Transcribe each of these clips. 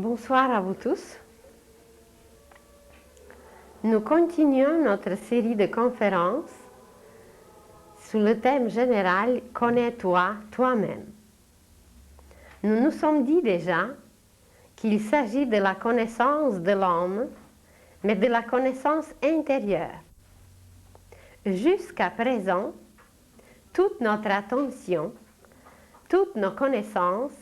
Bonsoir à vous tous. Nous continuons notre série de conférences sous le thème général « Connais-toi toi-même ». Nous nous sommes dit déjà qu'il s'agit de la connaissance de l'homme, mais de la connaissance intérieure. Jusqu'à présent, toute notre attention, toutes nos connaissances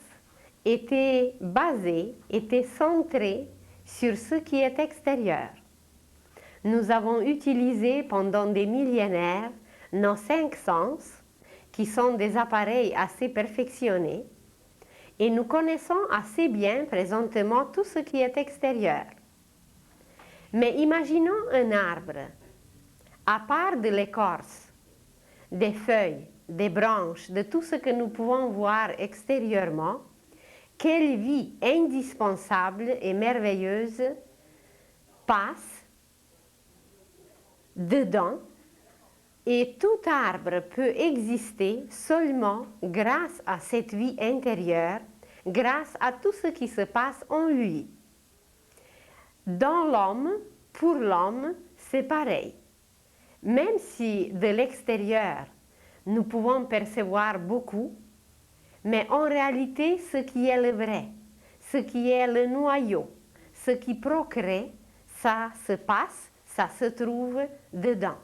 étaient basées, étaient centrées sur ce qui est extérieur. Nous avons utilisé pendant des millénaires nos 5 sens, qui sont des appareils assez perfectionnés, et nous connaissons assez bien présentement tout ce qui est extérieur. Mais imaginons un arbre, à part de l'écorce, des feuilles, des branches, de tout ce que nous pouvons voir extérieurement, quelle vie indispensable et merveilleuse passe dedans, et tout arbre peut exister seulement grâce à cette vie intérieure, grâce à tout ce qui se passe en lui. Dans l'homme, pour l'homme, c'est pareil. Même si de l'extérieur, nous pouvons percevoir beaucoup, mais en réalité, ce qui est le vrai, ce qui est le noyau, ce qui procrée, ça se passe, ça se trouve dedans.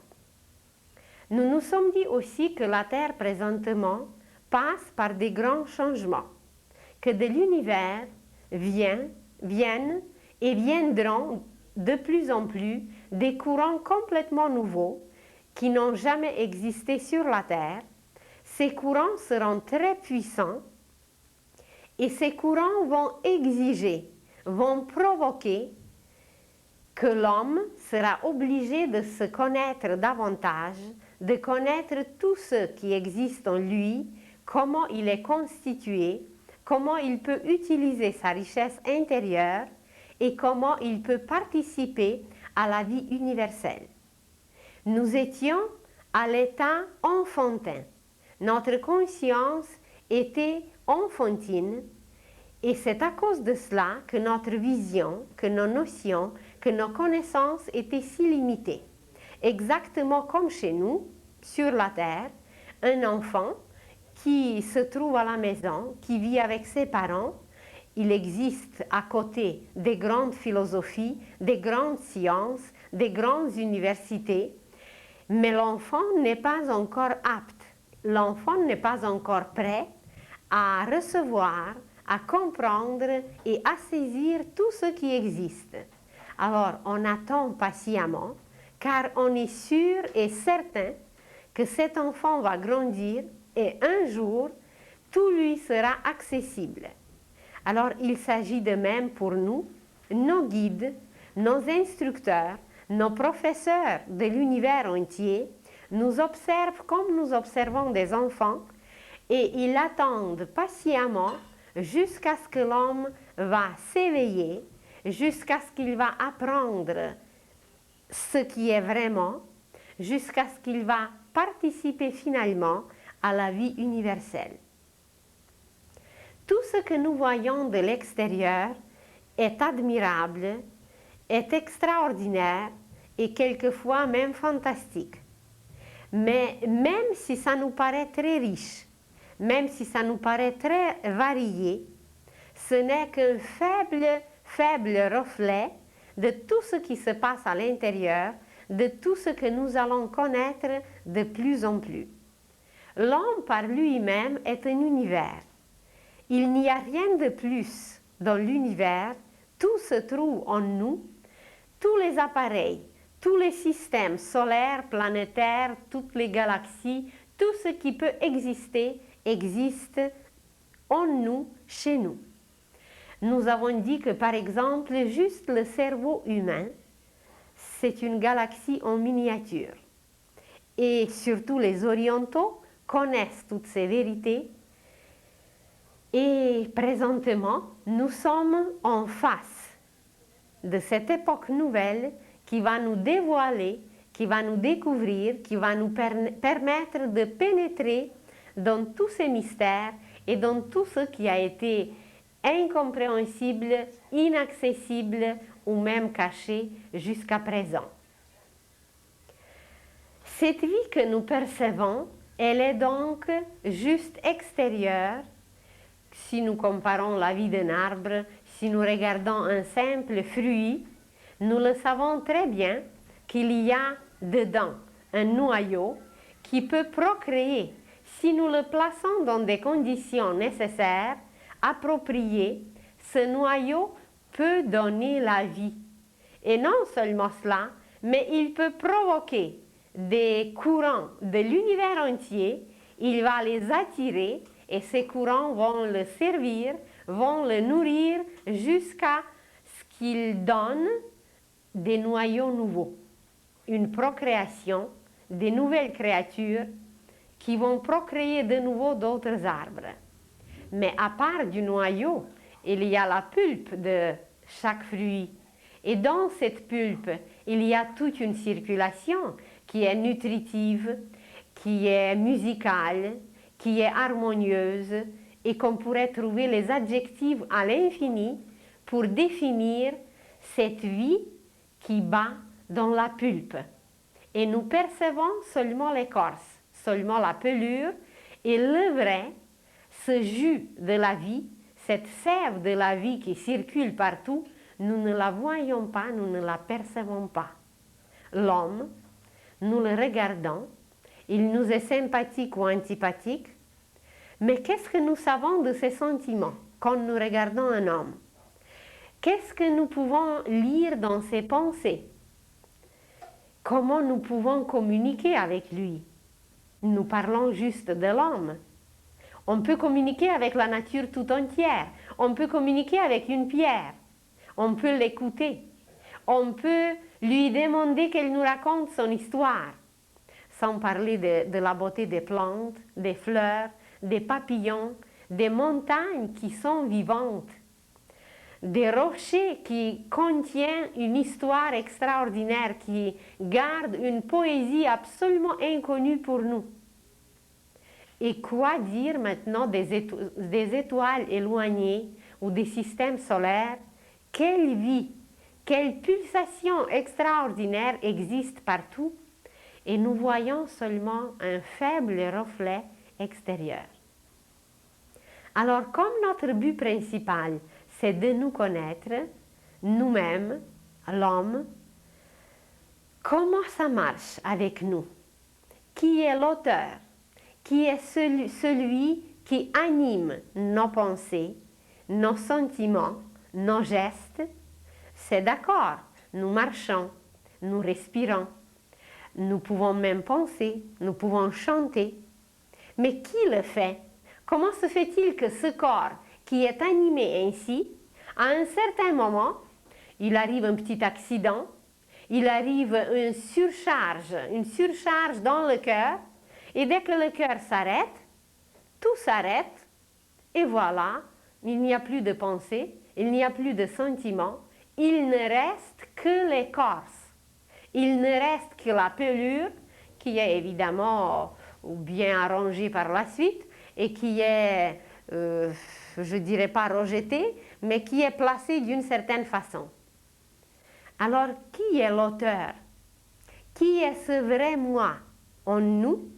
Nous nous sommes dit aussi que la Terre présentement passe par des grands changements, que de l'univers viennent et viendront de plus en plus des courants complètement nouveaux qui n'ont jamais existé sur la Terre. Ces courants seront très puissants et ces courants vont exiger, vont provoquer que l'homme sera obligé de se connaître davantage, de connaître tout ce qui existe en lui, comment il est constitué, comment il peut utiliser sa richesse intérieure et comment il peut participer à la vie universelle. Nous étions à l'état enfantin. Notre conscience était enfantine et c'est à cause de cela que notre vision, que nos notions, que nos connaissances étaient si limitées. Exactement comme chez nous, sur la Terre, un enfant qui se trouve à la maison, qui vit avec ses parents, il existe à côté des grandes philosophies, des grandes sciences, des grandes universités, mais l'enfant n'est pas encore apte, l'enfant n'est pas encore prêt à recevoir, à comprendre et à saisir tout ce qui existe. Alors on attend patiemment, car on est sûr et certain que cet enfant va grandir et un jour, tout lui sera accessible. Alors il s'agit de même pour nous, nos guides, nos instructeurs, nos professeurs de l'univers entier, nous observent comme nous observons des enfants et ils attendent patiemment jusqu'à ce que l'homme va s'éveiller, jusqu'à ce qu'il va apprendre ce qui est vraiment, jusqu'à ce qu'il va participer finalement à la vie universelle. Tout ce que nous voyons de l'extérieur est admirable, est extraordinaire et quelquefois même fantastique. Mais même si ça nous paraît très riche, même si ça nous paraît très varié, ce n'est qu'un faible reflet de tout ce qui se passe à l'intérieur, de tout ce que nous allons connaître de plus en plus. L'homme par lui-même est un univers. Il n'y a rien de plus dans l'univers, tout se trouve en nous, tous les appareils, tous les systèmes solaires, planétaires, toutes les galaxies, tout ce qui peut exister, existe en nous, chez nous. Nous avons dit que par exemple, juste le cerveau humain, c'est une galaxie en miniature. Et surtout les orientaux connaissent toutes ces vérités. Et présentement, nous sommes en face de cette époque nouvelle qui va nous dévoiler, qui va nous découvrir, qui va nous permettre de pénétrer dans tous ces mystères et dans tout ce qui a été incompréhensible, inaccessible ou même caché jusqu'à présent. Cette vie que nous percevons, elle est donc juste extérieure. Si nous comparons la vie d'un arbre, si nous regardons un simple fruit, nous le savons très bien qu'il y a dedans un noyau qui peut procréer si nous le plaçons dans des conditions nécessaires, appropriées. Ce noyau peut donner la vie. Et non seulement cela, mais il peut provoquer des courants de l'univers entier, il va les attirer et ces courants vont le servir, vont le nourrir jusqu'à ce qu'il donne des noyaux nouveaux, une procréation, des nouvelles créatures qui vont procréer de nouveau d'autres arbres. Mais à part du noyau, il y a la pulpe de chaque fruit. Et dans cette pulpe, il y a toute une circulation qui est nutritive, qui est musicale, qui est harmonieuse et qu'on pourrait trouver les adjectifs à l'infini pour définir cette vie qui bat dans la pulpe. Et nous percevons seulement l'écorce, seulement la pelure et le vrai, ce jus de la vie, cette sève de la vie qui circule partout, nous ne la voyons pas, nous ne la percevons pas. L'homme, nous le regardons, il nous est sympathique ou antipathique, mais qu'est-ce que nous savons de ses sentiments quand nous regardons un homme? Qu'est-ce que nous pouvons lire dans ses pensées? Comment nous pouvons communiquer avec lui? Nous parlons juste de l'homme. On peut communiquer avec la nature tout entière. On peut communiquer avec une pierre. On peut l'écouter. On peut lui demander qu'elle nous raconte son histoire. Sans parler de la beauté des plantes, des fleurs, des papillons, des montagnes qui sont vivantes, des rochers qui contiennent une histoire extraordinaire, qui gardent une poésie absolument inconnue pour nous. Et quoi dire maintenant des étoiles éloignées ou des systèmes solaires? Quelle vie, quelle pulsation extraordinaire existe partout et nous voyons seulement un faible reflet extérieur. Alors, comme notre but principal, c'est de nous connaître, nous-mêmes, l'homme, comment ça marche avec nous? Qui est l'auteur? Qui est celui qui anime nos pensées, nos sentiments, nos gestes? C'est d'accord, nous marchons, nous respirons, nous pouvons même penser, nous pouvons chanter. Mais qui le fait? Comment se fait-il que ce corps qui est animé ainsi, à un certain moment, il arrive un petit accident, il arrive une surcharge dans le cœur, et dès que le cœur s'arrête, tout s'arrête, et voilà, il n'y a plus de pensée, il n'y a plus de sentiments, il ne reste que l'écorce, il ne reste que la pelure, qui est évidemment bien arrangée par la suite, et qui est, je ne dirais pas rejetée, mais qui est placée d'une certaine façon. Alors, qui est l'auteur? Qui est ce vrai moi en nous,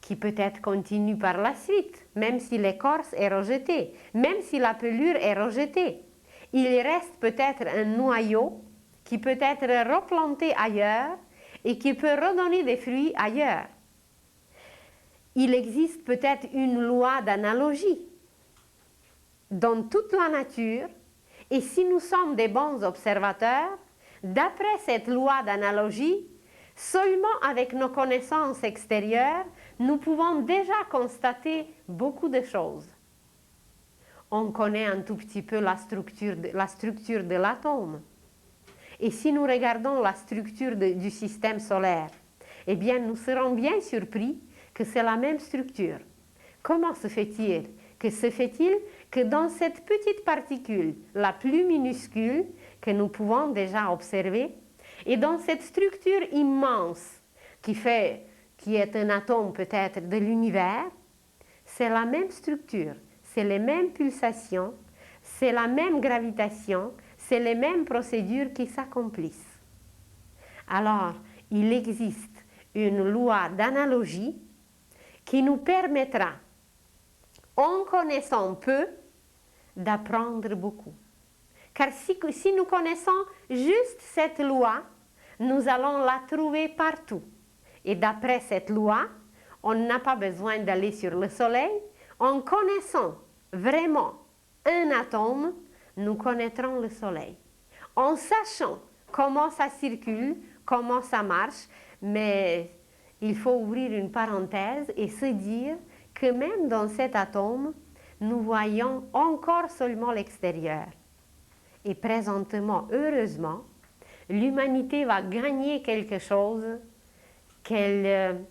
qui peut-être continue par la suite, même si l'écorce est rejetée, même si la pelure est rejetée? Il reste peut-être un noyau qui peut être replanté ailleurs et qui peut redonner des fruits ailleurs. Il existe peut-être une loi d'analogie dans toute la nature, et si nous sommes des bons observateurs, d'après cette loi d'analogie, seulement avec nos connaissances extérieures, nous pouvons déjà constater beaucoup de choses. On connaît un tout petit peu la structure de l'atome. Et si nous regardons la structure du système solaire, eh bien, nous serons bien surpris que c'est la même structure. Comment se fait-il que dans cette petite particule, la plus minuscule, que nous pouvons déjà observer, et dans cette structure immense qui est un atome peut-être de l'univers, c'est la même structure, c'est les mêmes pulsations, c'est la même gravitation, c'est les mêmes procédures qui s'accomplissent. Alors, il existe une loi d'analogie qui nous permettra, en connaissant peu, d'apprendre beaucoup. Car si nous connaissons juste cette loi, nous allons la trouver partout. Et d'après cette loi, on n'a pas besoin d'aller sur le soleil. En connaissant vraiment un atome, nous connaîtrons le soleil. En sachant comment ça circule, comment ça marche, mais il faut ouvrir une parenthèse et se dire que même dans cet atome, nous voyons encore seulement l'extérieur. Et présentement, heureusement, l'humanité va gagner quelque chose qu'elle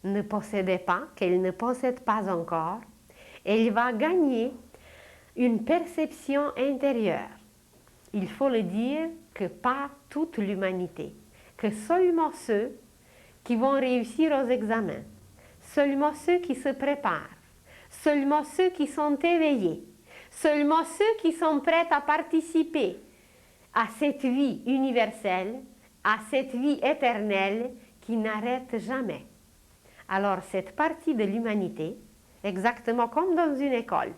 ne possédait pas, qu'elle ne possède pas encore. Elle va gagner une perception intérieure. Il faut le dire que pas toute l'humanité, que seulement ceux qui vont réussir aux examens, seulement ceux qui se préparent, seulement ceux qui sont éveillés, seulement ceux qui sont prêts à participer à cette vie universelle, à cette vie éternelle qui n'arrête jamais. Alors cette partie de l'humanité, exactement comme dans une école,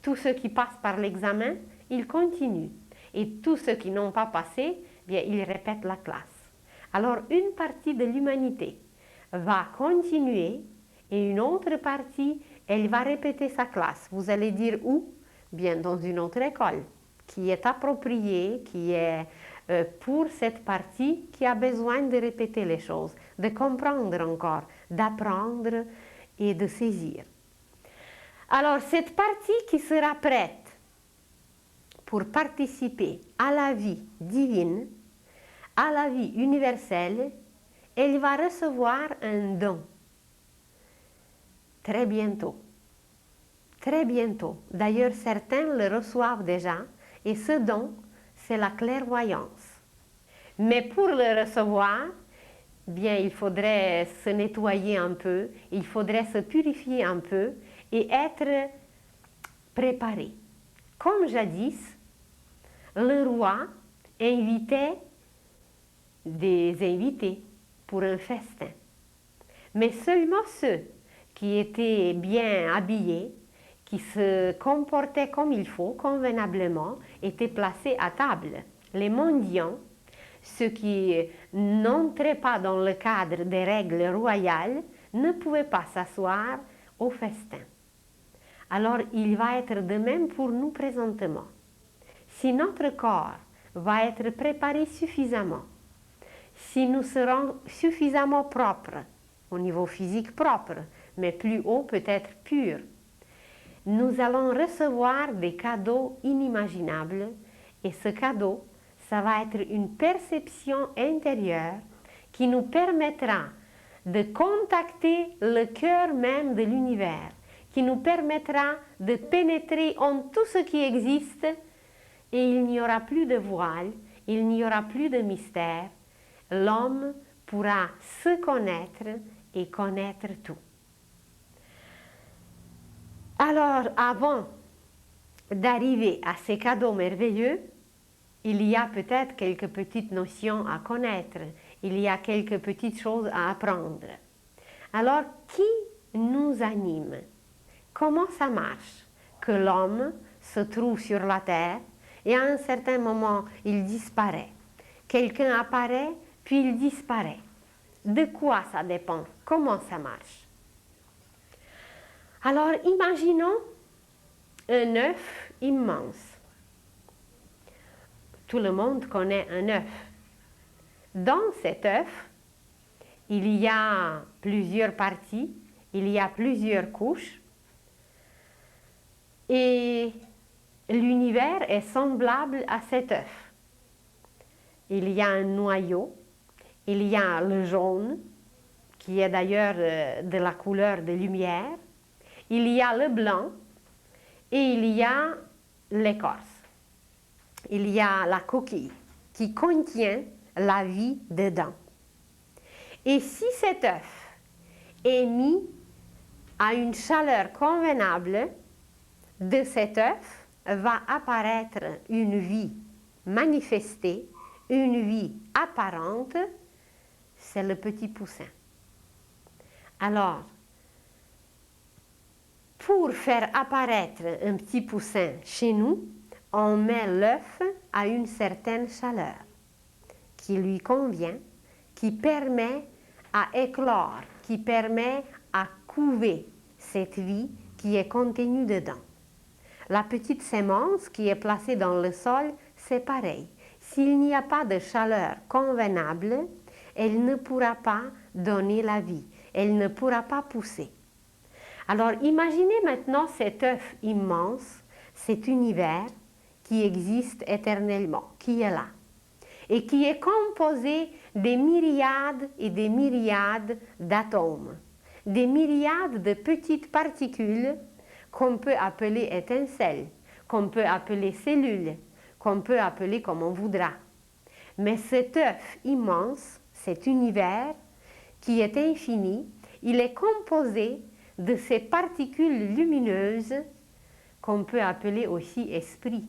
tous ceux qui passent par l'examen, ils continuent. Et tous ceux qui n'ont pas passé, bien, ils répètent la classe. Alors une partie de l'humanité va continuer et une autre partie, elle va répéter sa classe. Vous allez dire où? Bien, dans une autre école qui est appropriée, qui est pour cette partie qui a besoin de répéter les choses, de comprendre encore, d'apprendre et de saisir. Alors, cette partie qui sera prête pour participer à la vie divine, à la vie universelle, elle va recevoir un don. Très bientôt. Très bientôt. D'ailleurs, certains le reçoivent déjà, et ce don, c'est la clairvoyance. Mais pour le recevoir, bien, il faudrait se nettoyer un peu, il faudrait se purifier un peu et être préparé. Comme jadis, le roi invitait des invités pour un festin. Mais seulement ceux qui étaient bien habillés, qui se comportaient comme il faut, convenablement, étaient placés à table. Les mendiants, ceux qui n'entraient pas dans le cadre des règles royales, ne pouvaient pas s'asseoir au festin. Alors, il va être de même pour nous présentement. Si notre corps va être préparé suffisamment, si nous serons suffisamment propres, au niveau physique propre, mais plus haut peut-être pur, nous allons recevoir des cadeaux inimaginables et ce cadeau, ça va être une perception intérieure qui nous permettra de contacter le cœur même de l'univers, qui nous permettra de pénétrer en tout ce qui existe et il n'y aura plus de voile, il n'y aura plus de mystère. L'homme pourra se connaître et connaître tout. Alors, avant d'arriver à ces cadeaux merveilleux, il y a peut-être quelques petites notions à connaître, il y a quelques petites choses à apprendre. Alors, qui nous anime? Comment ça marche que l'homme se trouve sur la terre et à un certain moment, il disparaît. Quelqu'un apparaît, puis il disparaît. De quoi ça dépend? Comment ça marche? Alors, imaginons un œuf immense. Tout le monde connaît un œuf. Dans cet œuf, il y a plusieurs parties, il y a plusieurs couches. Et l'univers est semblable à cet œuf. Il y a un noyau, il y a le jaune, qui est d'ailleurs de la couleur de lumière, il y a le blanc et il y a l'écorce. Il y a la coquille qui contient la vie dedans. Et si cet œuf est mis à une chaleur convenable, de cet œuf, va apparaître une vie manifestée, une vie apparente, c'est le petit poussin. Alors, pour faire apparaître un petit poussin chez nous, on met l'œuf à une certaine chaleur qui lui convient, qui permet à éclore, qui permet à couver cette vie qui est contenue dedans. La petite sémence qui est placée dans le sol, c'est pareil. S'il n'y a pas de chaleur convenable, elle ne pourra pas donner la vie, elle ne pourra pas pousser. Alors imaginez maintenant cet œuf immense, cet univers qui existe éternellement, qui est là, et qui est composé des myriades et des myriades d'atomes, des myriades de petites particules qu'on peut appeler étincelles, qu'on peut appeler cellules, qu'on peut appeler comme on voudra. Mais cet œuf immense, cet univers qui est infini, il est composé de ces particules lumineuses qu'on peut appeler aussi esprits.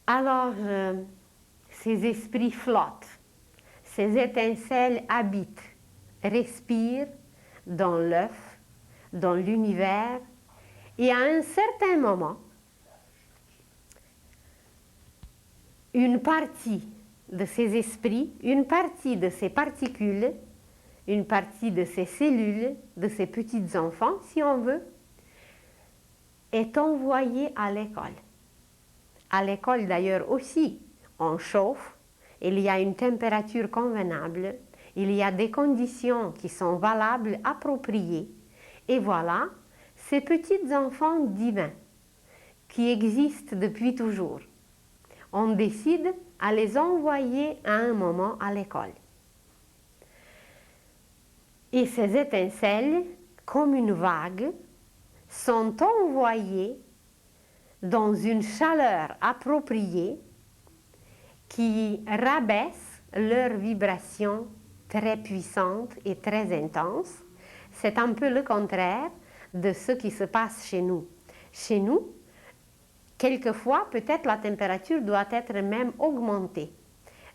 Alors, ces esprits flottent, ces étincelles habitent, respirent dans l'œuf, dans l'univers, et à un certain moment, une partie de ces esprits, une partie de ces particules, une partie de ces cellules, de ces petits enfants, si on veut, est envoyée à l'école. À l'école d'ailleurs aussi, on chauffe, il y a une température convenable, il y a des conditions qui sont valables, appropriées. Et voilà, ces petits enfants divins qui existent depuis toujours, on décide à les envoyer à un moment à l'école. Et ces étincelles, comme une vague, sont envoyées dans une chaleur appropriée qui rabaisse leur vibration très puissante et très intense. C'est un peu le contraire de ce qui se passe chez nous. Chez nous, quelquefois, peut-être la température doit être même augmentée,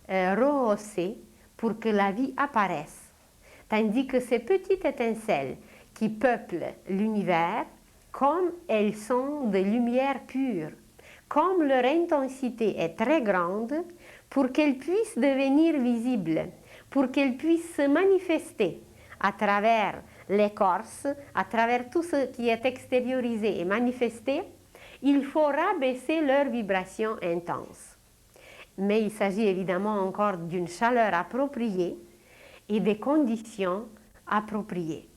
rehaussée pour que la vie apparaisse. Tandis que ces petites étincelles qui peuplent l'univers, comme elles sont de lumière pure, comme leur intensité est très grande, pour qu'elles puissent devenir visibles, pour qu'elles puissent se manifester à travers l'écorce, à travers tout ce qui est extériorisé et manifesté, il faut rabaisser leur vibration intense. Mais il s'agit évidemment encore d'une chaleur appropriée et des conditions appropriées.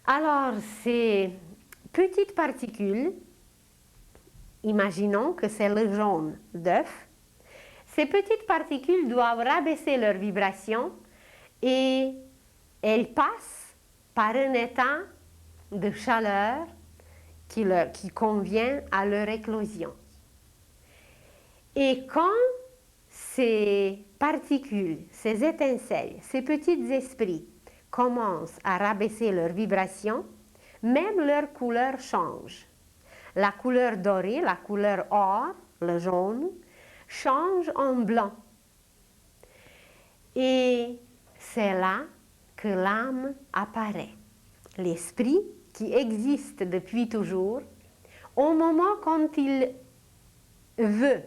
Alors, ces petites particules, imaginons que c'est le jaune d'œuf, ces petites particules doivent rabaisser leur vibration et elles passent par un état de chaleur qui convient à leur éclosion. Et quand ces particules, ces étincelles, ces petits esprits commencent à rabaisser leur vibration, même leur couleur change. La couleur dorée, la couleur or, le jaune, change en blanc. Et c'est là que l'âme apparaît. L'esprit qui existe depuis toujours, au moment quand il veut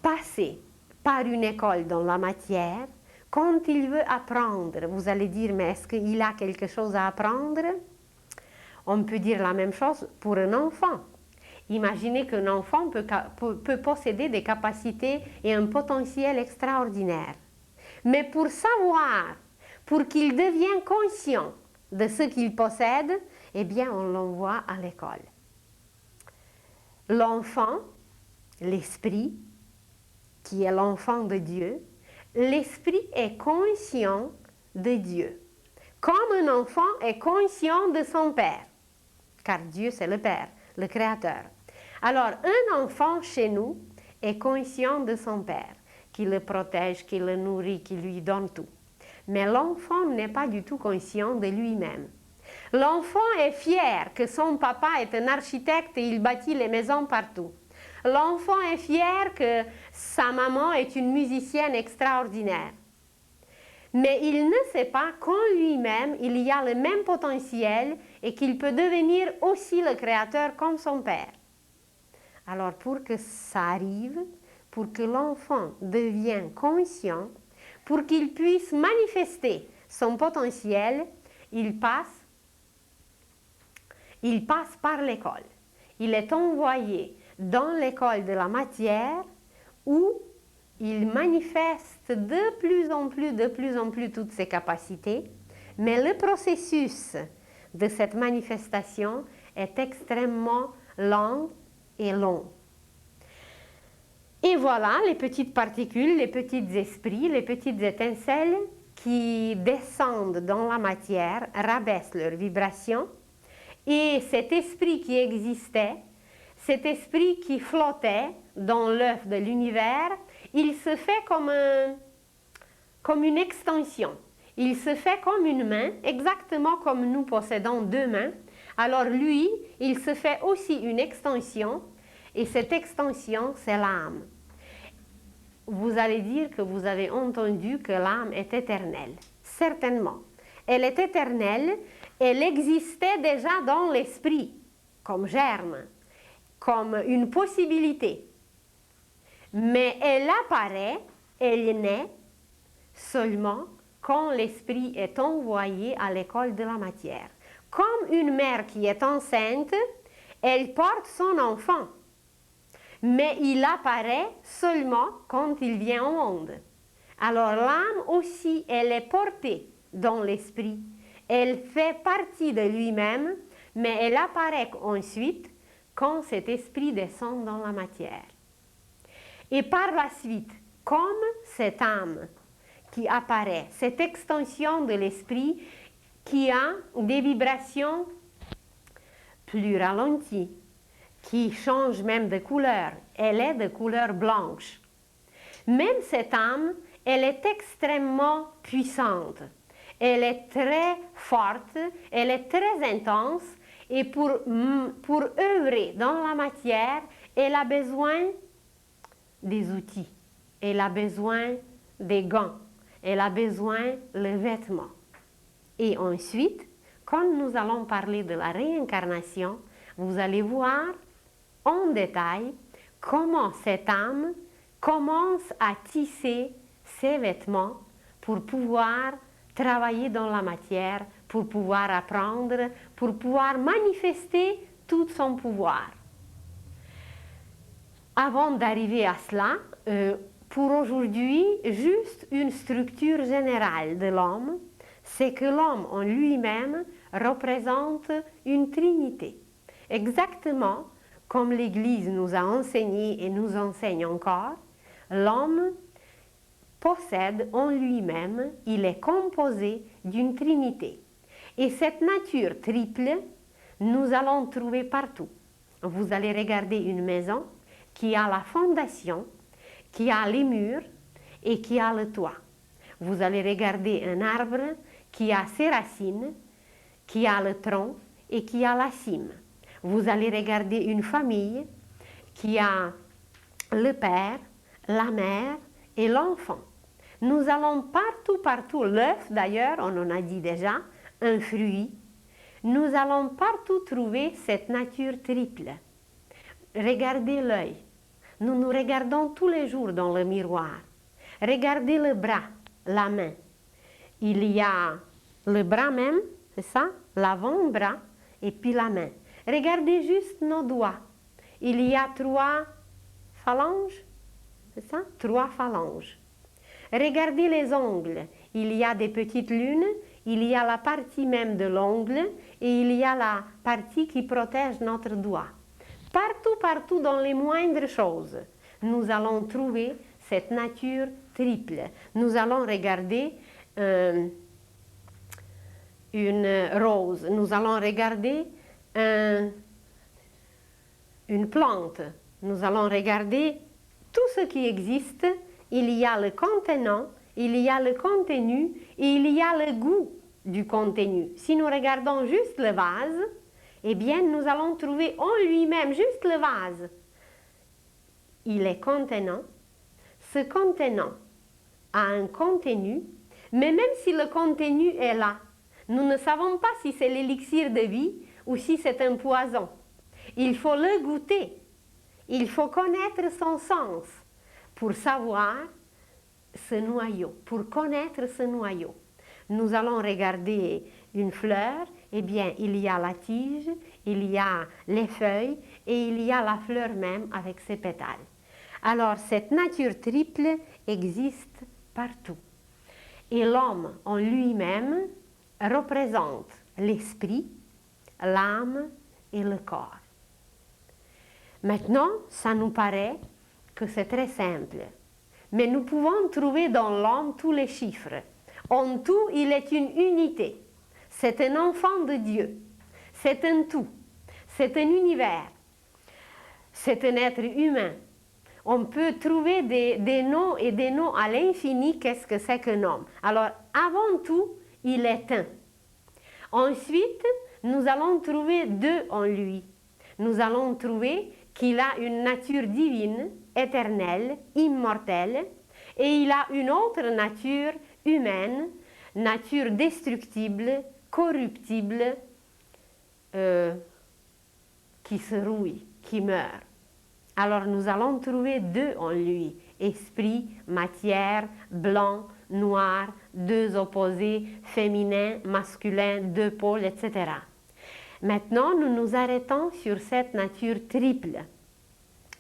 passer par une école dans la matière, quand il veut apprendre, vous allez dire, mais est-ce qu'il a quelque chose à apprendre? On peut dire la même chose pour un enfant. Imaginez qu'un enfant peut posséder des capacités et un potentiel extraordinaire. Mais pour savoir, pour qu'il devienne conscient de ce qu'il possède, eh bien, on l'envoie à l'école. L'enfant, l'esprit, qui est l'enfant de Dieu, l'esprit est conscient de Dieu, comme un enfant est conscient de son Père, car Dieu c'est le Père, le Créateur. Alors, un enfant chez nous est conscient de son Père, qui le protège, qui le nourrit, qui lui donne tout. Mais l'enfant n'est pas du tout conscient de lui-même. L'enfant est fier que son papa est un architecte et il bâtit les maisons partout. L'enfant est fier que sa maman est une musicienne extraordinaire. Mais il ne sait pas qu'en lui-même, il y a le même potentiel et qu'il peut devenir aussi le créateur comme son père. Alors pour que ça arrive, pour que l'enfant devienne conscient, pour qu'il puisse manifester son potentiel, il passe par l'école. Il est envoyé dans l'école de la matière où il manifeste de plus en plus toutes ses capacités, mais le processus de cette manifestation est extrêmement lent et long. Et voilà les petites particules, les petits esprits, les petites étincelles qui descendent dans la matière, rabaissent leur vibration, et cet esprit qui existait, cet esprit qui flottait dans l'œuf de l'univers, il se fait comme une extension. Il se fait comme une main, exactement comme nous possédons deux mains. Alors lui, il se fait aussi une extension, et cette extension, c'est l'âme. Vous allez dire que vous avez entendu que l'âme est éternelle. Certainement. Elle est éternelle, elle existait déjà dans l'esprit, comme germe, comme une possibilité. Mais elle apparaît, elle naît seulement quand l'esprit est envoyé à l'école de la matière. Comme une mère qui est enceinte, elle porte son enfant, mais il apparaît seulement quand il vient au monde. Alors l'âme aussi, elle est portée dans l'esprit. Elle fait partie de lui-même, mais elle apparaît ensuite quand cet esprit descend dans la matière. Et par la suite, comme cette âme qui apparaît, cette extension de l'esprit qui a des vibrations plus ralenties, qui change même de couleur, elle est de couleur blanche. Même cette âme, elle est extrêmement puissante, elle est très forte, elle est très intense, et pour œuvrer dans la matière, elle a besoin des outils, elle a besoin des gants, elle a besoin des vêtements. Et ensuite, quand nous allons parler de la réincarnation, vous allez voir en détail comment cette âme commence à tisser ses vêtements pour pouvoir travailler dans la matière, pour pouvoir apprendre, pour pouvoir manifester tout son pouvoir. Avant d'arriver à cela, pour aujourd'hui, juste une structure générale de l'homme, c'est que l'homme en lui-même représente une trinité. Exactement comme l'Église nous a enseigné et nous enseigne encore, l'homme possède en lui-même, il est composé d'une trinité. Et cette nature triple, nous allons trouver partout. Vous allez regarder une maison qui a la fondation, qui a les murs et qui a le toit. Vous allez regarder un arbre qui a ses racines, qui a le tronc et qui a la cime. Vous allez regarder une famille qui a le père, la mère et l'enfant. Nous allons partout, l'œuf d'ailleurs, on en a dit déjà, un fruit. Nous allons partout trouver cette nature triple. Regardez l'œil. Nous nous regardons tous les jours dans le miroir. Regardez le bras, la main. Il y a le bras même, c'est ça, l'avant-bras et puis la main. Regardez juste nos doigts. Il y a 3 phalanges, c'est ça, 3 phalanges. Regardez les ongles. Il y a des petites lunes, il y a la partie même de l'ongle et il y a la partie qui protège notre doigt. Partout dans les moindres choses, nous allons trouver cette nature triple. Nous allons regarder une rose, nous allons regarder une plante, nous allons regarder tout ce qui existe. Il y a le contenant, il y a le contenu et il y a le goût du contenu. Si nous regardons juste le vase, eh bien, nous allons trouver en lui-même, juste le vase, il est contenant. Ce contenant a un contenu, mais même si le contenu est là, nous ne savons pas si c'est l'élixir de vie ou si c'est un poison. Il faut le goûter. Il faut connaître son sens pour savoir ce noyau, pour connaître ce noyau. Nous allons regarder une fleur, eh bien, il y a la tige, il y a les feuilles et il y a la fleur même avec ses pétales. Alors, cette nature triple existe partout. Et l'homme en lui-même représente l'esprit, l'âme et le corps. Maintenant, ça nous paraît que c'est très simple. Mais nous pouvons trouver dans l'homme tous les chiffres. En tout, il est une unité. C'est un enfant de Dieu. C'est un tout. C'est un univers. C'est un être humain. On peut trouver des noms et des noms à l'infini. Qu'est-ce que c'est qu'un homme? Alors, avant tout, il est un. Ensuite, nous allons trouver deux en lui. Nous allons trouver qu'il a une nature divine, éternelle, immortelle, et il a une autre nature humaine, nature destructible, corruptible, qui se rouille, qui meurt. Alors nous allons trouver deux en lui, esprit, matière, blanc, noir, deux opposés, féminin, masculin, deux pôles, etc. Maintenant, nous nous arrêtons sur cette nature triple,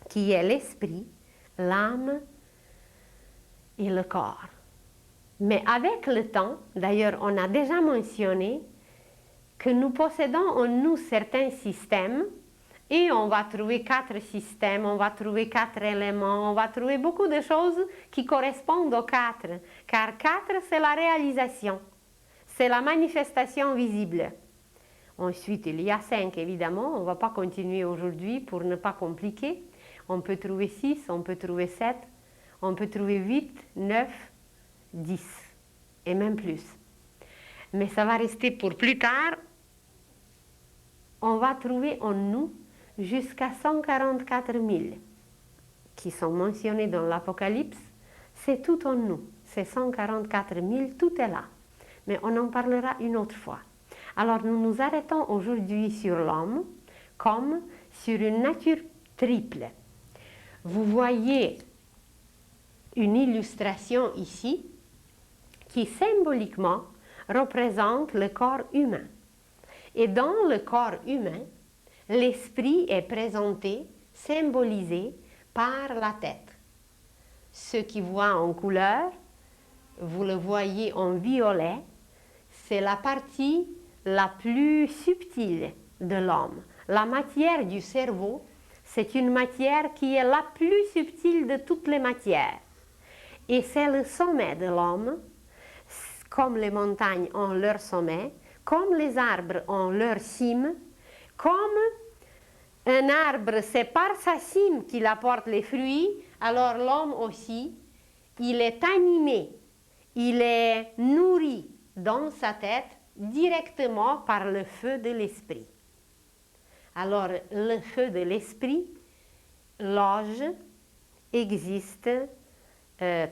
qui est l'esprit, l'âme et le corps. Mais avec le temps, d'ailleurs, on a déjà mentionné que nous possédons en nous certains systèmes, et on va trouver 4 systèmes, on va trouver 4 éléments, on va trouver beaucoup de choses qui correspondent aux 4, car 4, c'est la réalisation, c'est la manifestation visible. Ensuite, il y a 5, évidemment, on ne va pas continuer aujourd'hui pour ne pas compliquer. On peut trouver 6, on peut trouver 7, on peut trouver 8, 9, 10, et même plus. Mais ça va rester pour plus tard. On va trouver en nous jusqu'à 144 000 qui sont mentionnés dans l'Apocalypse. C'est tout en nous, c'est 144 000, tout est là. Mais on en parlera une autre fois. Alors nous nous arrêtons aujourd'hui sur l'homme comme sur une nature triple. Vous voyez une illustration ici qui symboliquement représente le corps humain. Et dans le corps humain, l'esprit est présenté, symbolisé par la tête. Ceux qui voient en couleur, vous le voyez en violet, c'est la partie la plus subtile de l'homme. La matière du cerveau, c'est une matière qui est la plus subtile de toutes les matières. Et c'est le sommet de l'homme, comme les montagnes ont leur sommet, comme les arbres ont leur cime, comme un arbre, c'est par sa cime qu'il apporte les fruits, alors l'homme aussi, il est animé, il est nourri dans sa tête directement par le feu de l'esprit. Alors le feu de l'esprit loge, existe,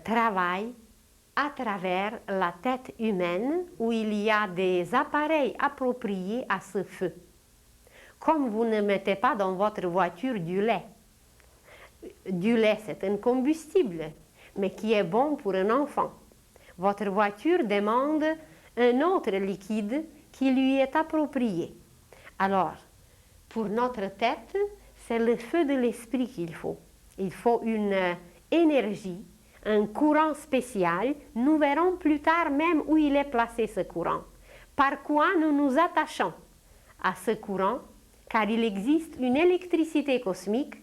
travaille à travers la tête humaine où il y a des appareils appropriés à ce feu. Comme vous ne mettez pas dans votre voiture du lait. Du lait, c'est un combustible, mais qui est bon pour un enfant. Votre voiture demande un autre liquide qui lui est approprié. Alors, pour notre tête, c'est le feu de l'esprit qu'il faut. Il faut une énergie, un courant spécial. Nous verrons plus tard même où il est placé ce courant. Par quoi nous nous attachons à ce courant, car il existe une électricité cosmique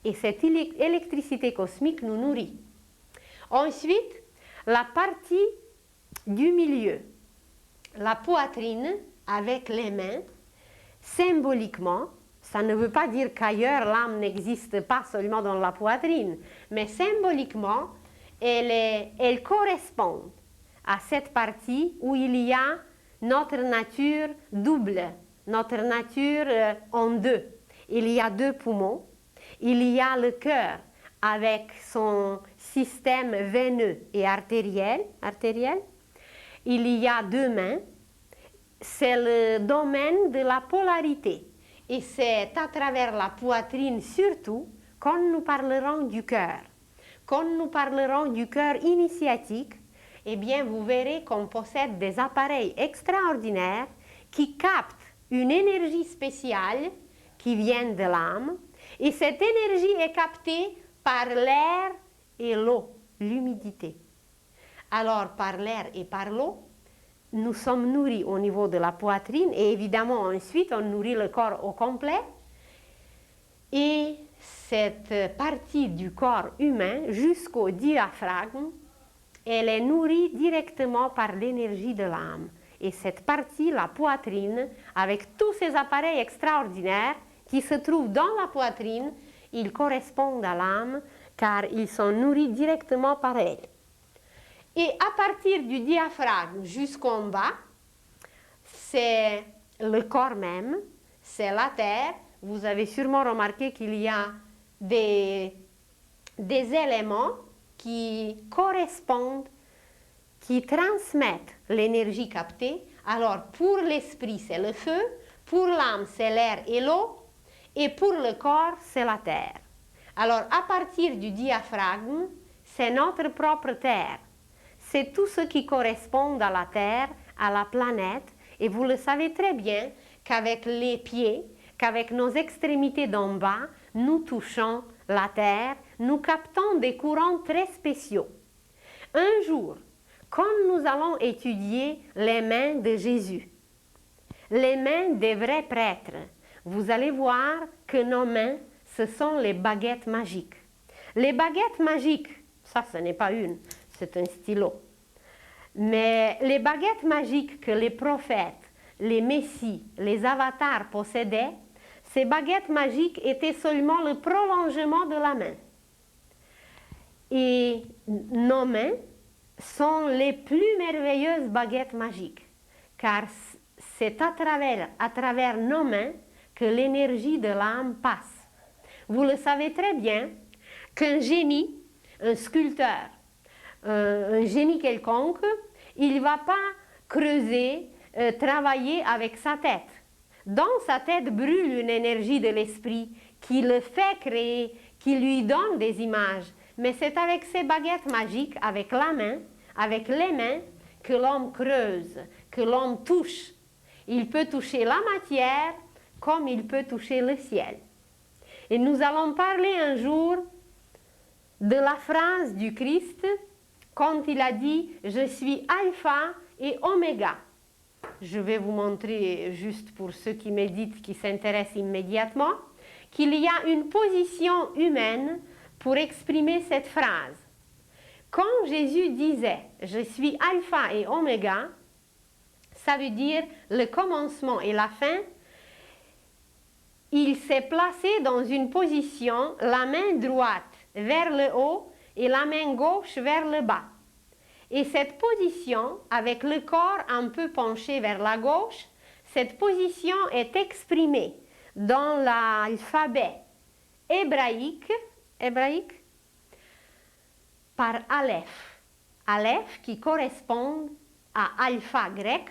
et cette électricité cosmique nous nourrit. Ensuite, la partie du milieu, la poitrine avec les mains, symboliquement, ça ne veut pas dire qu'ailleurs l'âme n'existe pas seulement dans la poitrine, mais symboliquement, elle correspond à cette partie où il y a notre nature double, notre nature en deux. Il y a deux poumons, il y a le cœur avec son système veineux et artériel. Il y a deux mains, c'est le domaine de la polarité. Et c'est à travers la poitrine surtout qu'on nous parlerons du cœur. Quand nous parlerons du cœur initiatique, eh bien vous verrez qu'on possède des appareils extraordinaires qui captent une énergie spéciale qui vient de l'âme. Et cette énergie est captée par l'air et l'eau, l'humidité. Alors par l'air et par l'eau, nous sommes nourris au niveau de la poitrine et évidemment ensuite on nourrit le corps au complet. Et cette partie du corps humain jusqu'au diaphragme, elle est nourrie directement par l'énergie de l'âme. Et cette partie, la poitrine, avec tous ces appareils extraordinaires qui se trouvent dans la poitrine, ils correspondent à l'âme car ils sont nourris directement par elle. Et à partir du diaphragme jusqu'en bas, c'est le corps même, c'est la terre. Vous avez sûrement remarqué qu'il y a des éléments qui correspondent, qui transmettent l'énergie captée. Alors pour l'esprit, c'est le feu, pour l'âme, c'est l'air et l'eau, et pour le corps, c'est la terre. Alors à partir du diaphragme, c'est notre propre terre. C'est tout ce qui correspond à la terre, à la planète, et vous le savez très bien qu'avec les pieds, qu'avec nos extrémités d'en bas, nous touchons la terre, nous captons des courants très spéciaux. Un jour, quand nous allons étudier les mains de Jésus, les mains des vrais prêtres, vous allez voir que nos mains, ce sont les baguettes magiques. Les baguettes magiques, ça ce n'est pas une, c'est un stylo. Mais les baguettes magiques que les prophètes, les messies, les avatars possédaient, ces baguettes magiques étaient seulement le prolongement de la main. Et nos mains sont les plus merveilleuses baguettes magiques, car c'est à travers nos mains que l'énergie de l'âme passe. Vous le savez très bien qu'un génie, un sculpteur, un génie quelconque, il ne va pas creuser, travailler avec sa tête. Dans sa tête brûle une énergie de l'esprit qui le fait créer, qui lui donne des images. Mais c'est avec ces baguettes magiques, avec la main, avec les mains, que l'homme creuse, que l'homme touche. Il peut toucher la matière comme il peut toucher le ciel. Et nous allons parler un jour de la phrase du Christ quand il a dit « Je suis alpha et oméga ». Je vais vous montrer, juste pour ceux qui méditent, qui s'intéressent immédiatement, qu'il y a une position humaine pour exprimer cette phrase. Quand Jésus disait « Je suis alpha et oméga », ça veut dire le commencement et la fin. Il s'est placé dans une position, la main droite vers le haut et la main gauche vers le bas. Et cette position, avec le corps un peu penché vers la gauche, cette position est exprimée dans l'alphabet hébraïque par Aleph. Aleph qui correspond à alpha grec.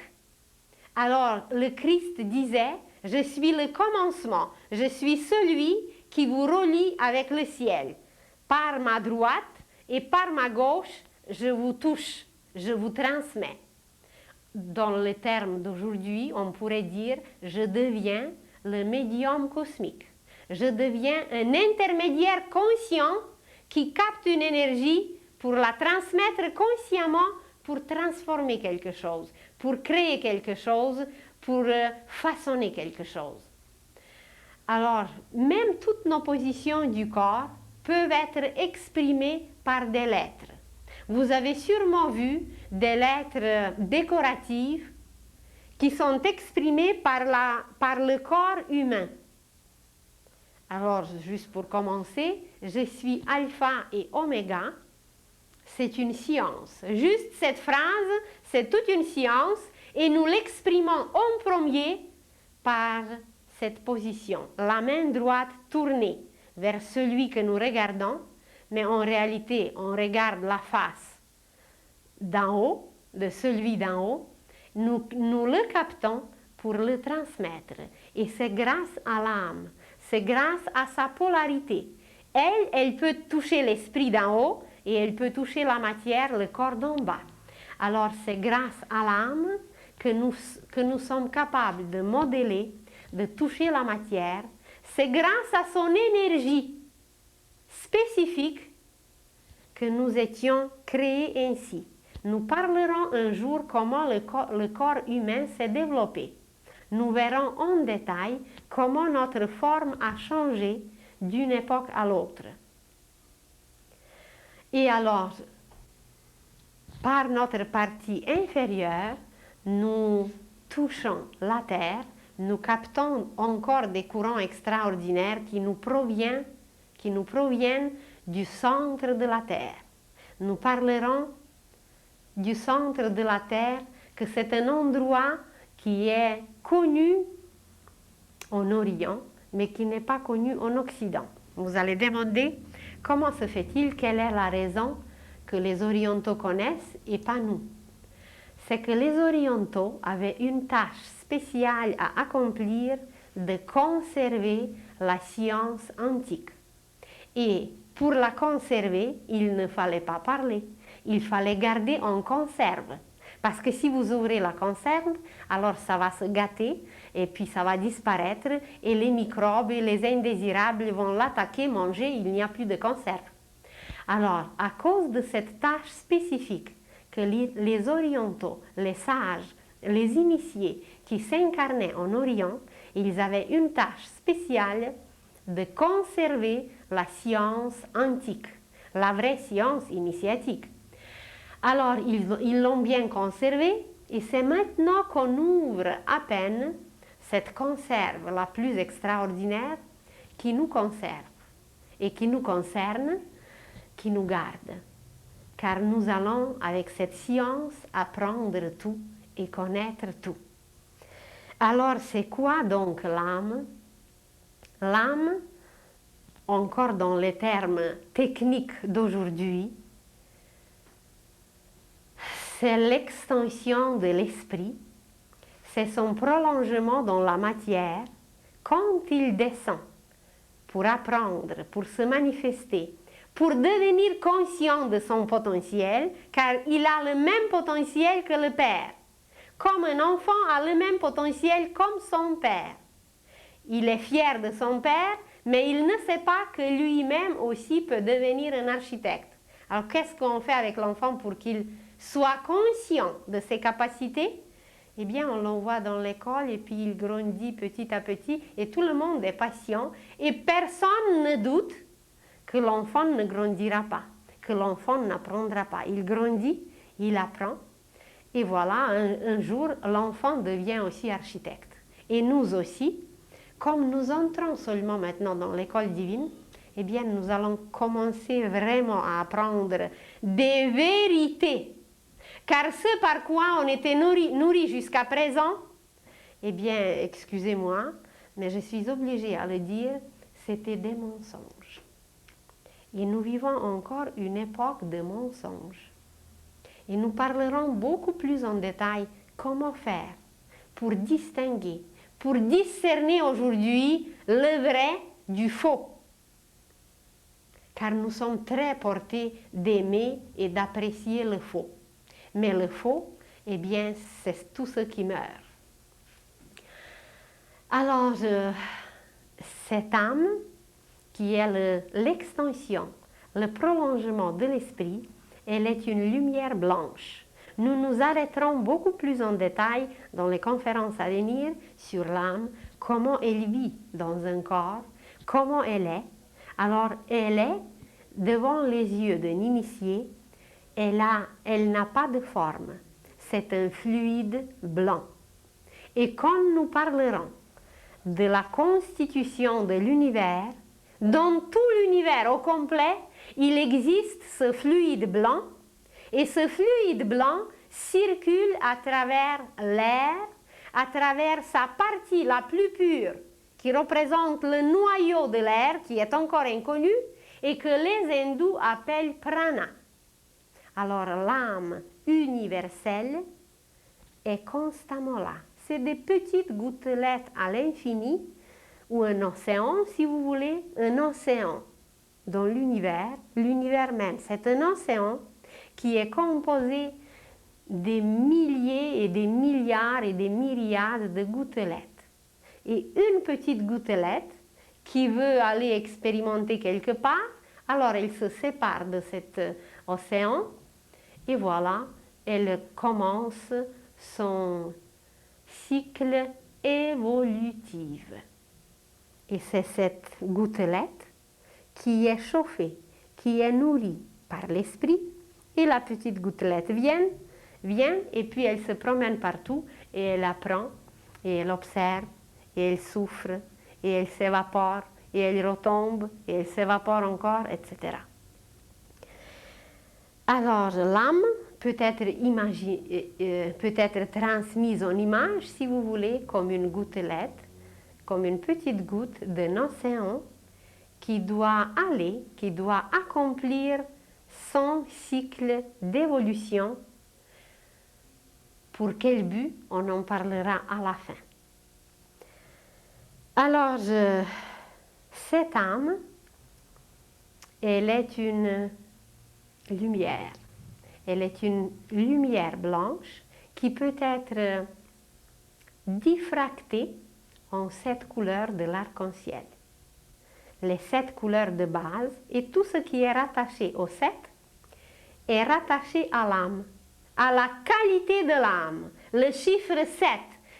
Alors le Christ disait « Je suis le commencement, je suis celui qui vous relie avec le ciel. Par ma droite et par ma gauche, je vous touche, je vous transmets. » Dans les termes d'aujourd'hui, on pourrait dire « Je deviens le médium cosmique. Je deviens un intermédiaire conscient qui capte une énergie pour la transmettre consciemment, pour transformer quelque chose, pour créer quelque chose, pour façonner quelque chose. » Alors, même toutes nos positions du corps peuvent être exprimées par des lettres. Vous avez sûrement vu des lettres décoratives qui sont exprimées par le corps humain. Alors, juste pour commencer, je suis alpha et oméga. C'est une science. Juste cette phrase, c'est toute une science et nous l'exprimons en premier par cette position, la main droite tournée vers celui que nous regardons, mais en réalité, on regarde la face d'en haut, de celui d'en haut, nous le captons pour le transmettre. Et c'est grâce à l'âme, c'est grâce à sa polarité. Elle peut toucher l'esprit d'en haut et elle peut toucher la matière, le corps d'en bas. Alors c'est grâce à l'âme que nous sommes capables de modeler, de toucher la matière. C'est grâce à son énergie spécifique que nous étions créés ainsi. Nous parlerons un jour comment le corps humain s'est développé. Nous verrons en détail comment notre forme a changé d'une époque à l'autre. Et alors, par notre partie inférieure, nous touchons la terre, nous captons encore des courants extraordinaires qui nous proviennent du centre de la terre. Nous parlerons du centre de la terre, que c'est un endroit qui est connu en Orient, mais qui n'est pas connu en Occident. Vous allez demander comment se fait-il, quelle est la raison que les orientaux connaissent et pas nous. C'est que les orientaux avaient une tâche spéciale à accomplir de conserver la science antique. Et pour la conserver, il ne fallait pas parler, il fallait garder en conserve. Parce que si vous ouvrez la conserve, alors ça va se gâter et puis ça va disparaître et les microbes et les indésirables vont l'attaquer, manger, il n'y a plus de conserve. Alors, à cause de cette tâche spécifique que les orientaux, les sages, les initiés qui s'incarnaient en Orient, ils avaient une tâche spéciale de conserver la science antique, la vraie science initiatique. Alors, ils l'ont bien conservé et c'est maintenant qu'on ouvre à peine cette conserve la plus extraordinaire qui nous conserve et qui nous concerne, qui nous garde. Car nous allons, avec cette science, apprendre tout et connaître tout. Alors, c'est quoi donc l'âme? L'âme, encore dans les termes techniques d'aujourd'hui, c'est l'extension de l'esprit, c'est son prolongement dans la matière quand il descend pour apprendre, pour se manifester, pour devenir conscient de son potentiel, car il a le même potentiel que le Père. Comme un enfant a le même potentiel comme son Père. Il est fier de son Père, mais il ne sait pas que lui-même aussi peut devenir un architecte. Alors qu'est-ce qu'on fait avec l'enfant pour qu'il soit conscient de ses capacités? Eh bien, on l'envoie dans l'école et puis il grandit petit à petit et tout le monde est patient et personne ne doute que l'enfant ne grandira pas, que l'enfant n'apprendra pas. Il grandit, il apprend et voilà, un jour, l'enfant devient aussi architecte. Et nous aussi, comme nous entrons seulement maintenant dans l'école divine, eh bien, nous allons commencer vraiment à apprendre des vérités. Car ce par quoi on était nourri jusqu'à présent, eh bien, excusez-moi, mais je suis obligée à le dire, c'était des mensonges. Et nous vivons encore une époque de mensonges. Et nous parlerons beaucoup plus en détail comment faire pour distinguer, pour discerner aujourd'hui le vrai du faux. Car nous sommes très portés d'aimer et d'apprécier le faux. Mais le faux, eh bien, c'est tout ce qui meurt. Alors, cette âme, qui est l'extension, le prolongement de l'esprit, elle est une lumière blanche. Nous nous arrêterons beaucoup plus en détail dans les conférences à venir sur l'âme, comment elle vit dans un corps, comment elle est. Alors, elle est devant les yeux d'un initié, elle n'a pas de forme, c'est un fluide blanc. Et quand nous parlerons de la constitution de l'univers, dans tout l'univers au complet, il existe ce fluide blanc, et ce fluide blanc circule à travers l'air, à travers sa partie la plus pure, qui représente le noyau de l'air qui est encore inconnu et que les hindous appellent prana. Alors l'âme universelle est constamment là. C'est des petites gouttelettes à l'infini, ou un océan si vous voulez, un océan dans l'univers, l'univers même. C'est un océan qui est composé des milliers et des milliards et des myriades de gouttelettes. Et une petite gouttelette qui veut aller expérimenter quelque part, alors elle se sépare de cet océan et voilà, elle commence son cycle évolutif. Et c'est cette gouttelette qui est chauffée, qui est nourrie par l'esprit, et la petite gouttelette vient et puis elle se promène partout et elle apprend et elle observe et elle souffre et elle s'évapore et elle retombe et elle s'évapore encore, etc. Alors l'âme peut être transmise en image, si vous voulez, comme une gouttelette, comme une petite goutte d'un océan qui doit aller, qui doit accomplir son cycle d'évolution. Pour quel but? On en parlera à la fin. Alors, cette âme, elle est une lumière. Elle est une lumière blanche qui peut être diffractée en 7 couleurs de l'arc-en-ciel. Les 7 couleurs de base et tout ce qui est rattaché aux 7 est rattaché à l'âme, à la qualité de l'âme. Le chiffre 7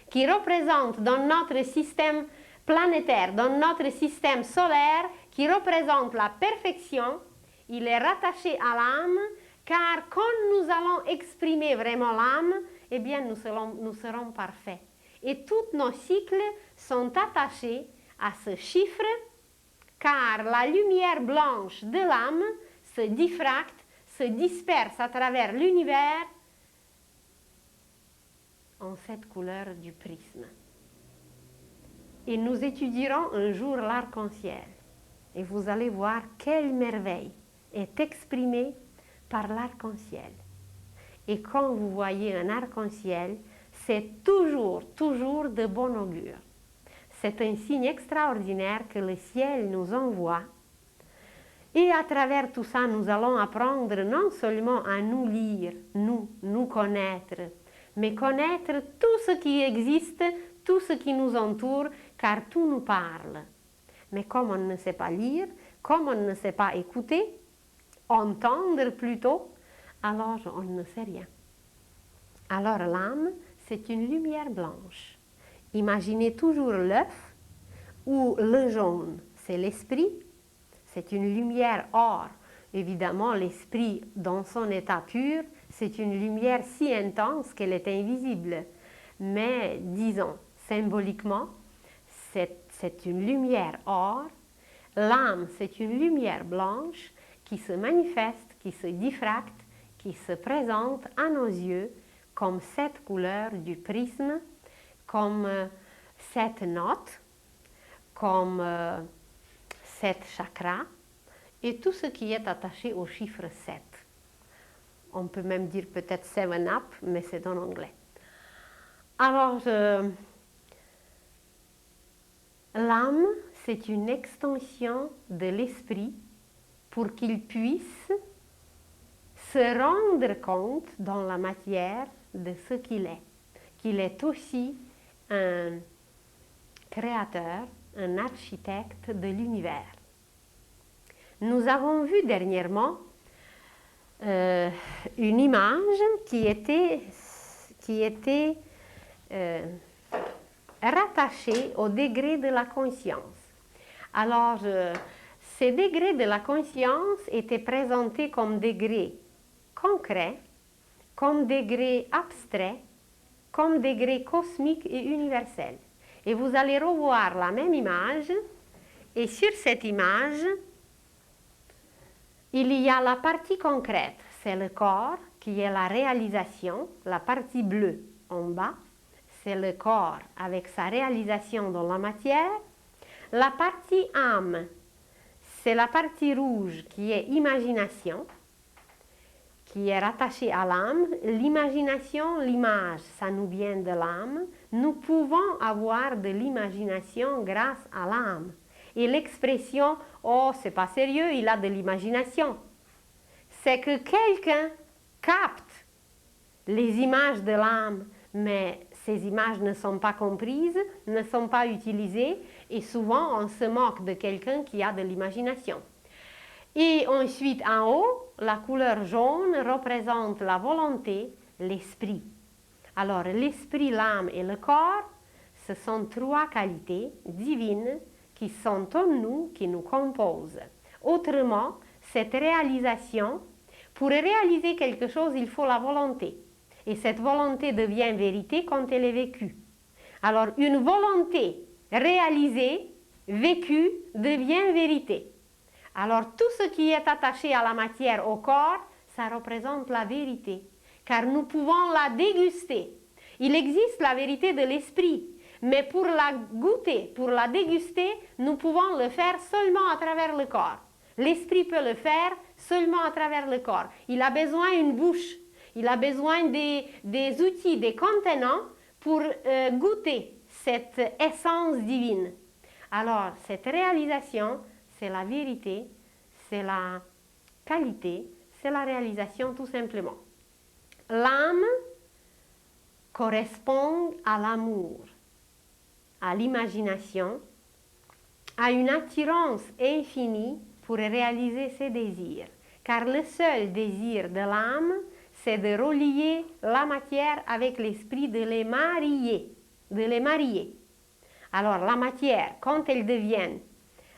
qui représente dans notre système planétaire, dans notre système solaire, qui représente la perfection, il est rattaché à l'âme, car quand nous allons exprimer vraiment l'âme, eh bien nous serons parfaits. Et tous nos cycles sont attachés à ce chiffre, car la lumière blanche de l'âme se diffracte, se disperse à travers l'univers en 7 couleurs du prisme. Et nous étudierons un jour l'arc-en-ciel. Et vous allez voir quelle merveille est exprimée par l'arc-en-ciel. Et quand vous voyez un arc-en-ciel, c'est toujours de bon augure. C'est un signe extraordinaire que le ciel nous envoie. Et à travers tout ça, nous allons apprendre non seulement à nous lire, nous connaître, mais connaître tout ce qui existe, tout ce qui nous entoure, car tout nous parle. Mais comme on ne sait pas lire, comme on ne sait pas écouter, entendre plutôt, alors on ne sait rien. Alors l'âme, c'est une lumière blanche. Imaginez toujours l'œuf ou le jaune, c'est l'esprit, c'est une lumière or. Évidemment, l'esprit dans son état pur, c'est une lumière si intense qu'elle est invisible. Mais disons, symboliquement, c'est une lumière or. L'âme, c'est une lumière blanche qui se manifeste, qui se diffracte, qui se présente à nos yeux comme 7 couleurs du prisme, comme 7 notes, comme 7 chakras et tout ce qui est attaché au chiffre 7. On peut même dire peut-être 7-up, mais c'est en anglais. Alors, l'âme, c'est une extension de l'esprit pour qu'il puisse se rendre compte dans la matière de ce qu'il est aussi un créateur, un architecte de l'univers. Nous avons vu dernièrement une image qui était rattachée au degré de la conscience. Alors, ces degrés de la conscience étaient présentés comme degrés concrets, comme degrés abstraits, comme degrés cosmiques et universels. Et vous allez revoir la même image, et sur cette image, il y a la partie concrète, c'est le corps qui est la réalisation, la partie bleue en bas, c'est le corps avec sa réalisation dans la matière. La partie âme, c'est la partie rouge qui est imagination, qui est rattachée à l'âme. L'imagination, l'image, ça nous vient de l'âme. Nous pouvons avoir de l'imagination grâce à l'âme. Et l'expression « oh, c'est pas sérieux, il a de l'imagination », c'est que quelqu'un capte les images de l'âme, mais ces images ne sont pas comprises, ne sont pas utilisées, et souvent on se moque de quelqu'un qui a de l'imagination. Et ensuite, en haut, la couleur jaune représente la volonté, l'esprit. Alors, l'esprit, l'âme et le corps, ce sont trois qualités divines qui sont en nous, qui nous composent. Autrement, cette réalisation, pour réaliser quelque chose, il faut la volonté. Et cette volonté devient vérité quand elle est vécue. Alors, une volonté réalisée, vécue, devient vérité. Alors, tout ce qui est attaché à la matière, au corps, ça représente la vérité, car nous pouvons la déguster. Il existe la vérité de l'esprit, mais pour la goûter, pour la déguster, nous pouvons le faire seulement à travers le corps. L'esprit peut le faire seulement à travers le corps. Il a besoin d'une bouche, il a besoin des outils, des contenants pour goûter cette essence divine. Alors, cette réalisation, c'est la vérité, c'est la qualité, c'est la réalisation tout simplement. L'âme correspond à l'amour, à l'imagination, à une attirance infinie pour réaliser ses désirs. Car le seul désir de l'âme, c'est de relier la matière avec l'esprit, de les marier, de les marier. Alors la matière, quand elle devient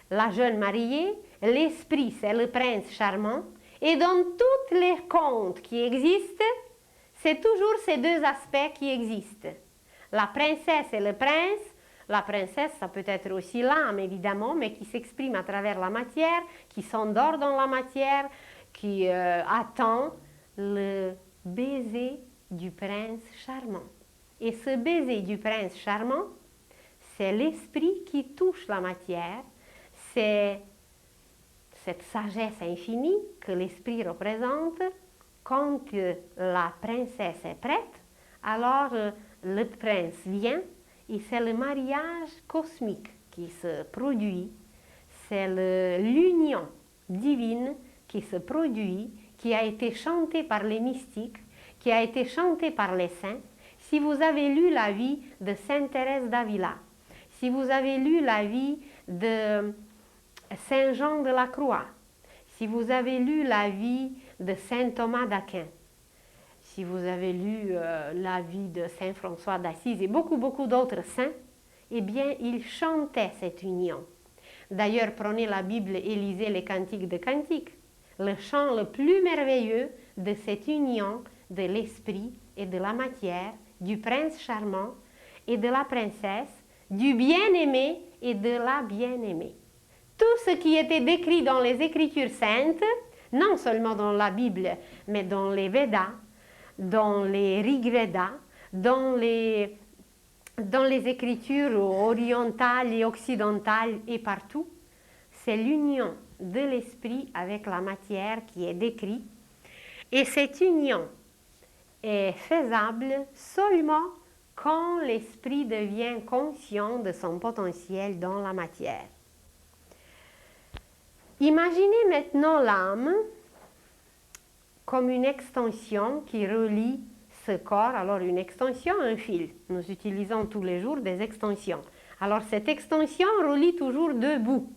la jeune mariée, l'esprit, c'est le prince charmant, et dans tous les contes qui existent, c'est toujours ces deux aspects qui existent. La princesse et le prince. La princesse, ça peut être aussi l'âme, évidemment, mais qui s'exprime à travers la matière, qui s'endort dans la matière, qui attend le baiser du prince charmant. Et ce baiser du prince charmant, c'est l'esprit qui touche la matière, c'est cette sagesse infinie que l'esprit représente. Quand la princesse est prête, alors le prince vient. Et c'est le mariage cosmique qui se produit, c'est l'union divine qui se produit, qui a été chantée par les mystiques, qui a été chantée par les saints. Si vous avez lu la vie de Sainte Thérèse d'Avila, si vous avez lu la vie de Saint Jean de la Croix, si vous avez lu la vie de Saint Thomas d'Aquin, si vous avez lu la vie de Saint François d'Assise et beaucoup d'autres saints, eh bien, ils chantaient cette union. D'ailleurs, prenez la Bible et lisez les cantiques de cantiques. Le chant le plus merveilleux de cette union de l'esprit et de la matière, du prince charmant et de la princesse, du bien-aimé et de la bien-aimée. Tout ce qui était décrit dans les Écritures saintes, non seulement dans la Bible, mais dans les Védas, dans les Rig-Védas, dans les écritures orientales et occidentales et partout, c'est l'union de l'esprit avec la matière qui est décrite. Et cette union est faisable seulement quand l'esprit devient conscient de son potentiel dans la matière. Imaginez maintenant l'âme comme une extension qui relie ce corps. Alors une extension, un fil. Nous utilisons tous les jours des extensions. Alors cette extension relie toujours deux bouts.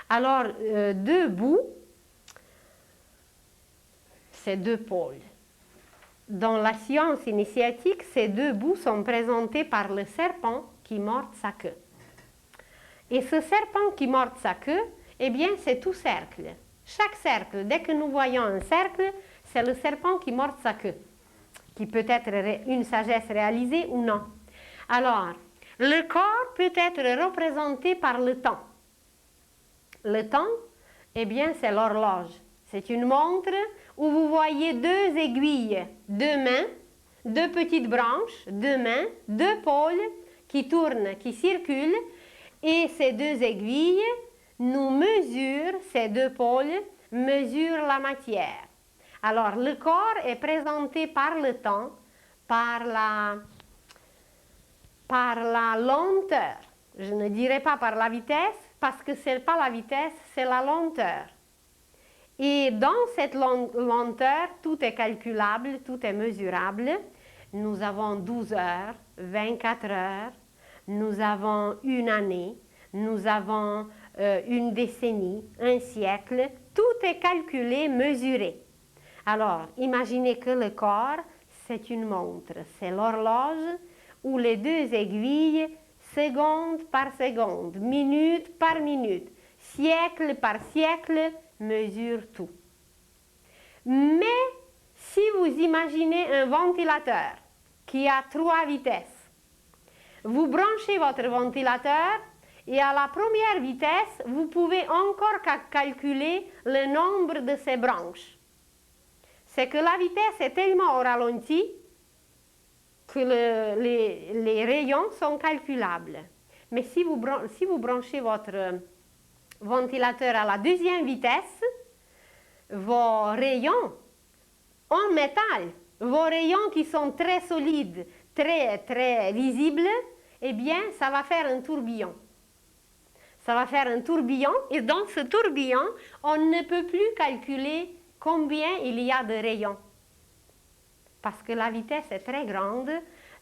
Alors deux bouts, c'est deux pôles. Dans la science initiatique, ces deux bouts sont présentés par le serpent qui mord sa queue. Et ce serpent qui mord sa queue, eh bien c'est tout cercle. Chaque cercle, dès que nous voyons un cercle, c'est le serpent qui mord sa queue, qui peut être une sagesse réalisée ou non. Alors, le corps peut être représenté par le temps. Le temps, eh bien, c'est l'horloge. C'est une montre où vous voyez deux aiguilles, deux mains, deux petites branches, deux mains, deux pôles qui tournent, qui circulent, et ces deux aiguilles nous mesurent, ces deux pôles mesurent la matière. Alors, le corps est présenté par le temps, par la lenteur. Je ne dirais pas par la vitesse, parce que ce n'est pas la vitesse, c'est la lenteur. Et dans cette lenteur, tout est calculable, tout est mesurable. Nous avons 12 heures, 24 heures, nous avons une année, nous avons une décennie, un siècle. Tout est calculé, mesuré. Alors, imaginez que le corps, c'est une montre, c'est l'horloge où les deux aiguilles, seconde par seconde, minute par minute, siècle par siècle, mesurent tout. Mais si vous imaginez un ventilateur qui a 3 vitesses, vous branchez votre ventilateur et à la première vitesse, vous pouvez encore calculer le nombre de ses branches. C'est que la vitesse est tellement au ralenti que les rayons sont calculables. Mais si vous branchez votre ventilateur à la deuxième vitesse, vos rayons en métal, vos rayons qui sont très solides, très, très visibles, eh bien, ça va faire un tourbillon. Ça va faire un tourbillon et dans ce tourbillon, on ne peut plus calculer combien il y a de rayons. Parce que la vitesse est très grande,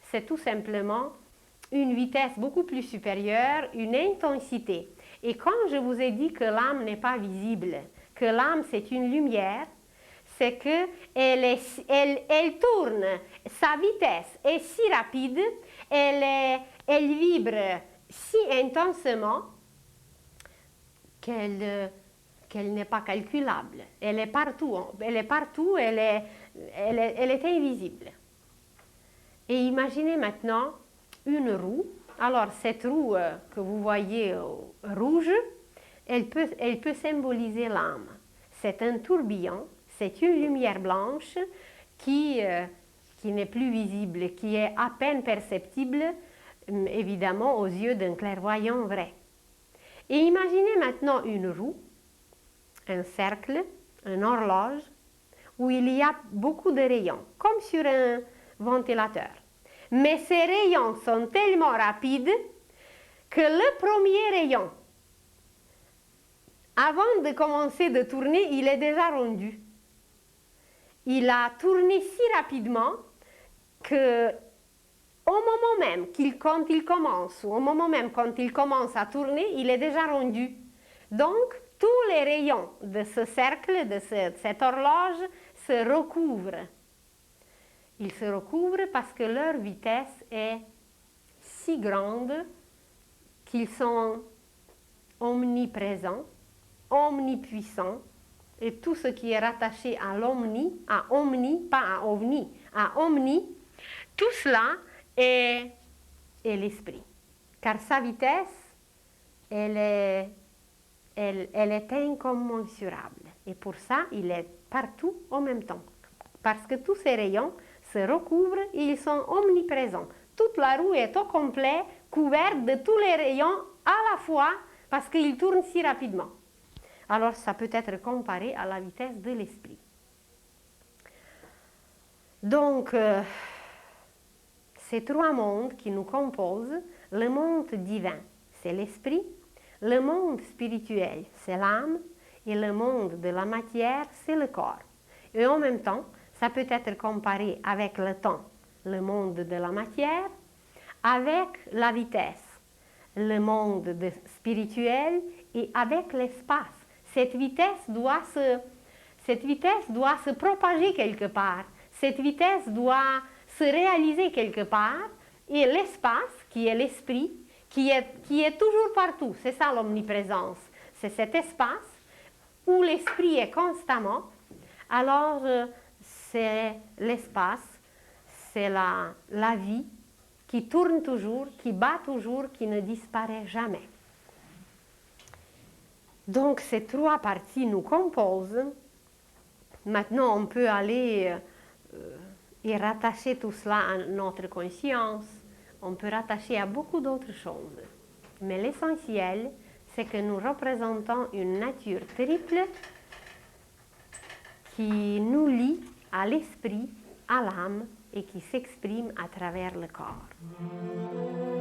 c'est tout simplement une vitesse beaucoup plus supérieure, une intensité. Et quand je vous ai dit que l'âme n'est pas visible, que l'âme c'est une lumière, c'est qu'elle tourne, sa vitesse est si rapide, elle vibre si intensément qu'elle n'est pas calculable. Elle est partout, elle est invisible. Et imaginez maintenant une roue. Alors cette roue que vous voyez rouge, elle peut symboliser l'âme. C'est un tourbillon, c'est une lumière blanche qui n'est plus visible, qui est à peine perceptible, évidemment aux yeux d'un clairvoyant vrai. Et imaginez maintenant une roue, un cercle, une horloge, où il y a beaucoup de rayons, comme sur un ventilateur. Mais ces rayons sont tellement rapides que le premier rayon, avant de commencer de tourner, il est déjà rendu. Il a tourné si rapidement que au moment même quand il commence, ou au moment même quand il commence à tourner, il est déjà rendu. Donc, tous les rayons de ce cercle, de cette horloge, se recouvrent. Ils se recouvrent parce que leur vitesse est si grande qu'ils sont omniprésents, omnipuissants, et tout ce qui est rattaché à l'omni, pas à ovni, à omni, tout cela est l'esprit. Car sa vitesse, elle est incommensurable. Et pour ça, il est partout en même temps. Parce que tous ces rayons se recouvrent et ils sont omniprésents. Toute la roue est au complet couverte de tous les rayons à la fois parce qu'ils tournent si rapidement. Alors, ça peut être comparé à la vitesse de l'esprit. Donc, ces 3 mondes qui nous composent, le monde divin, c'est l'esprit, le monde spirituel, c'est l'âme, et le monde de la matière, c'est le corps. Et en même temps, ça peut être comparé avec le temps, le monde de la matière, avec la vitesse, le monde spirituel, et avec l'espace. Cette vitesse doit se propager quelque part. Cette vitesse doit se réaliser quelque part. Et l'espace, qui est l'esprit, qui est toujours partout, c'est ça l'omniprésence. C'est cet espace où l'esprit est constamment. Alors, c'est l'espace, c'est la vie qui tourne toujours, qui bat toujours, qui ne disparaît jamais. Donc, ces 3 parties nous composent Maintenant, on peut aller et rattacher tout cela à notre conscience. On peut rattacher à beaucoup d'autres choses. Mais l'essentiel, c'est que nous représentons une nature triple qui nous lie à l'esprit, à l'âme et qui s'exprime à travers le corps.